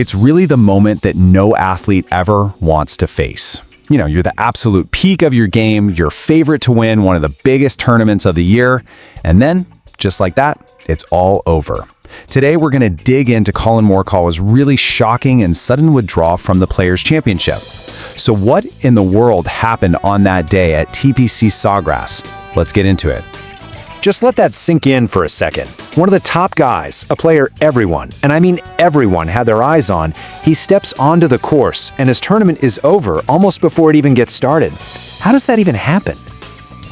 It's really the moment that no athlete ever wants to face. You know, you're the absolute peak of your game, your favorite to win one of the biggest tournaments of the year, and then, just like that, it's all over. Today, we're going to dig into Collin Morikawa's really shocking and sudden withdrawal from the Players' Championship. So what in the world happened on that day at TPC Sawgrass? Let's get into it. Just let that sink in for a second. One of the top guys, a player everyone, and I mean everyone, had their eyes on, he steps onto the course and his tournament is over almost before it even gets started. How does that even happen?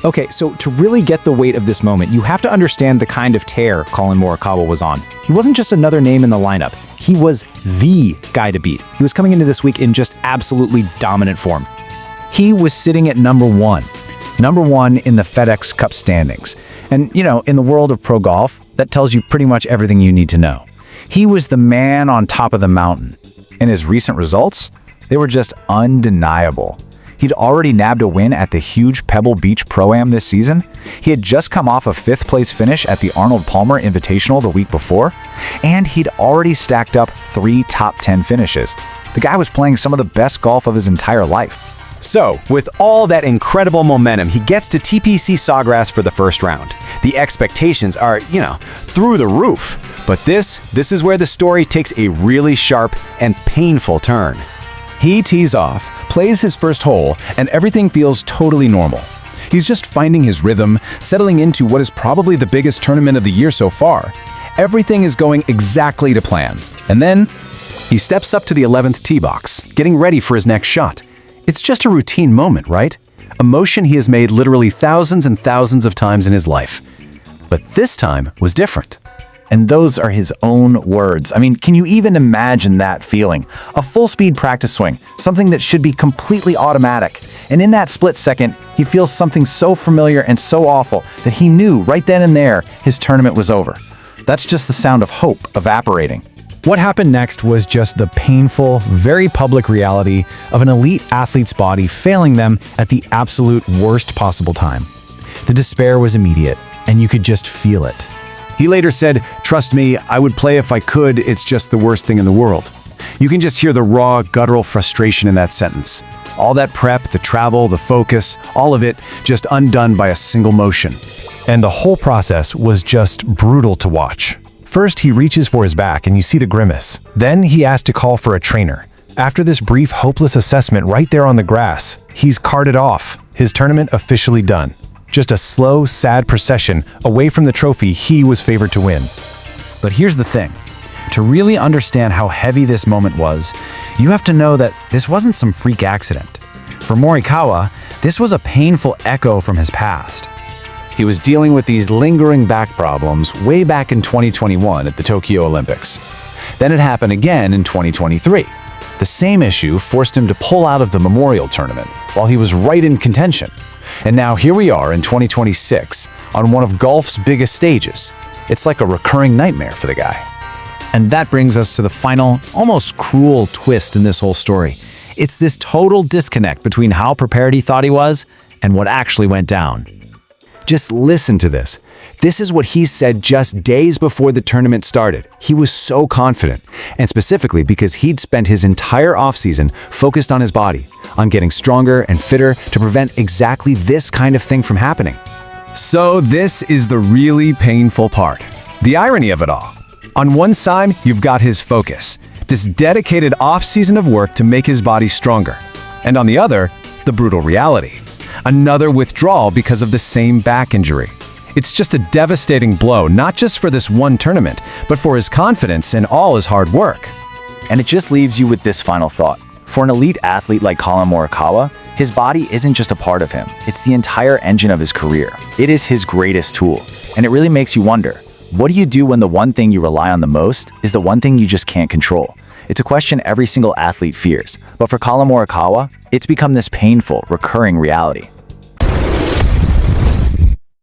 Okay, so to really get the weight of this moment, you have to understand the kind of tear Collin Morikawa was on. He wasn't just another name in the lineup. He was the guy to beat. He was coming into this week in just absolutely dominant form. He was sitting at number one in the FedEx Cup standings. And, you know, in the world of pro golf, that tells you pretty much everything you need to know. He was the man on top of the mountain. And his recent results, they were just undeniable. He'd already nabbed a win at the huge Pebble Beach Pro-Am this season. He had just come off a 5th place finish at the Arnold Palmer Invitational the week before. And he'd already stacked up 3 top 10 finishes. The guy was playing some of the best golf of his entire life. So, with all that incredible momentum, he gets to TPC Sawgrass for the first round. The expectations are, through the roof. But this is where the story takes a really sharp and painful turn. He tees off, plays his first hole, and everything feels totally normal. He's just finding his rhythm, settling into what is probably the biggest tournament of the year so far. Everything is going exactly to plan. And then, he steps up to the 11th tee box, getting ready for his next shot. It's just a routine moment, right? A motion he has made literally thousands and thousands of times in his life. But this time was different. And those are his own words. I mean, can you even imagine that feeling? A full-speed practice swing, something that should be completely automatic. And in that split second, he feels something so familiar and so awful that he knew right then and there his tournament was over. That's just the sound of hope evaporating. what happened next was just the painful, very public reality of an elite athlete's body failing them at the absolute worst possible time. The despair was immediate, and you could just feel it. He later said, "Trust me, I would play if I could, it's just the worst thing in the world." You can just hear the raw, guttural frustration in that sentence. All that prep, the travel, the focus, all of it just undone by a single motion. And the whole process was just brutal to watch. First, he reaches for his back and you see the grimace. Then he asks to call for a trainer. After this brief, hopeless assessment right there on the grass, he's carted off, his tournament officially done. Just a slow, sad procession away from the trophy he was favored to win. But here's the thing. To really understand how heavy this moment was, you have to know that this wasn't some freak accident. For Morikawa, this was a painful echo from his past. He was dealing with these lingering back problems way back in 2021 at the Tokyo Olympics. Then it happened again in 2023. The same issue forced him to pull out of the Memorial Tournament while he was right in contention. And now here we are in 2026 on one of golf's biggest stages. It's like a recurring nightmare for the guy. And that brings us to the final, almost cruel twist in this whole story. It's this total disconnect between how prepared he thought he was and what actually went down. Just listen to this. This is what he said just days before the tournament started. He was so confident, and specifically because he'd spent his entire offseason focused on his body, on getting stronger and fitter to prevent exactly this kind of thing from happening. So this is the really painful part. The irony of it all. On one side, you've got his focus, this dedicated off-season of work to make his body stronger. And on the other, the brutal reality. Another withdrawal because of the same back injury. It's just a devastating blow, not just for this one tournament, but for his confidence and all his hard work. And it just leaves you with this final thought. For an elite athlete like Collin Morikawa, his body isn't just a part of him, it's the entire engine of his career. It is his greatest tool. And it really makes you wonder, what do you do when the one thing you rely on the most is the one thing you just can't control? It's a question every single athlete fears, but for Collin Morikawa, it's become this painful, recurring reality.